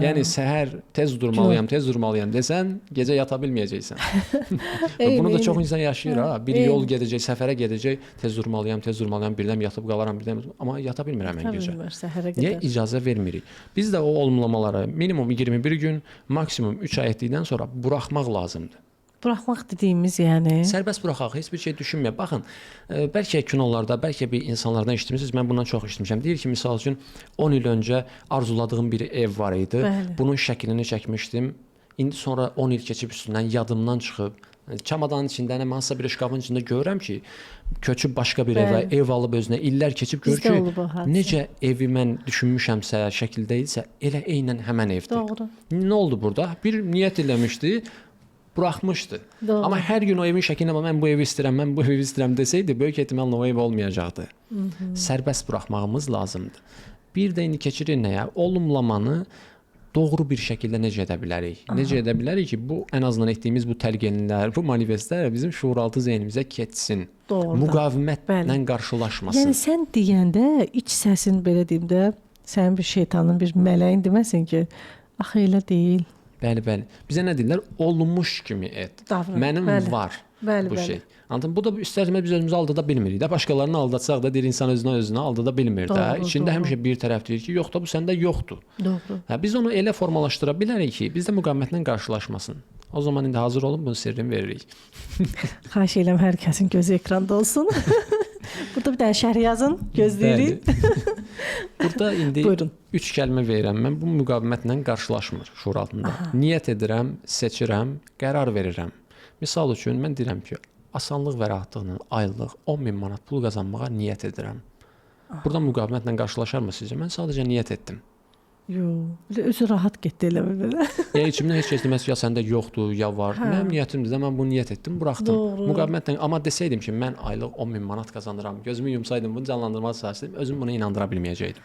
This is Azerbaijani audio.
Yəni səhər tez durmalıyam desən, gecə yata bilməyəcəksən. Bunu da çox insan yaşayır ha. Bir yol gedəcək, səfərə gedəcək, tez durmalıyam, birdən yatıb qalaram, amma yata bilmirəm mən gecə. Niyə icazə vermirik? Biz də o olumlamaları minimum 21 gün, maksimum 3 ay etdikdən sonra buraxmaq lazımdır. Buraxmaq dediyimiz yəni sərbəst buraxaq, heç bir şey düşünmə. Baxın, bəlkə kinolarda, bəlkə bir insanlardan eşitmisiniz, mən bundan çox eşitmişəm. Deyir ki, misal üçün 10 il öncə arzuladığım bir ev var idi. Bəli. Bunun şəklini çəkmişdim. İndi sonra 10 il keçib üstündən yadımdan çıxıb, çamadanın içində, hansısa bir şkafın içində görürəm ki, köçüb başqa bir evə, ev alıb özünə illər keçib görür ki, necə evi mən düşünmüşəmsə, şəkildə idisə, elə eynən həmən evdir. Doğru. Nə oldu burada? Bir niyyət eləmişdi, buraxmışdı. Doğru. Amma hər gün o evin şəklinə mən bu evi istəyirəm desəydi, böyük ehtimalla o ev olmayacaqdı. Sərbəst buraxmağımız lazımdır. Bir də indi keçirik nəyə? Olumlamanı doğru bir şəkildə necə edə bilərik? Necə edə bilərik ki, bu ən azından etdiyimiz bu təlqinlər, bu manifestlər bizim şuuraltı zeynimizə keçsin. Müqavimətlə qarşılaşmasın. Yəni sən deyəndə iç səsin belə deyim də, sənin bir şeytanın, bir mələyin deməsin ki, axı elə deyil. Bəli. Bizə nə deyirlər? Olmuş kimi et. Mənim var bu şey. Anladın? Bu da istər-istəməz biz özümüzü aldada bilmirik də. Başqalarını aldatsaq da deyir insan özünü aldada bilmir də. İçində həmişə bir tərəf deyir ki, yox da bu səndə yoxdur. Doğru. Biz onu elə formalaşdıra bilərik ki, bizdə müqavimətlə qarşılaşmasın. O zaman indi hazır olun, bunun sirrini veririk. Xahiş edirəm hər kəsin gözü ekranda olsun. Burada bir dənə şərh yazın, gözləyirik. Burada indi 3 kəlmə verirəm. Mən bu müqavimətlə qarşılaşmır şuur altında. Niyyət edirəm, seçirəm, qərar verirəm. Misal üçün mən deyirəm ki, asanlıq və rahatlığına aylıq 10.000 manat pul qazanmağa niyyət edirəm. Burada müqavimətlə qarşılaşarmı sizcə? Mən sadəcə niyyət etdim. Yox, özü rahat getdi elə belə. Ya içimdən heç kəs deməz ki, ya səndə yoxdur, ya var. Mənim niyyətimdir də mən bunu niyyət etdim, buraxdım. Müqavimətlə, amma desəydim ki, mən aylıq 10.000 manat qazanıram, gözümü yumsaydım, bunu canlandırmaq istəsəydim, özüm buna inandıra bilməyəcəkdim.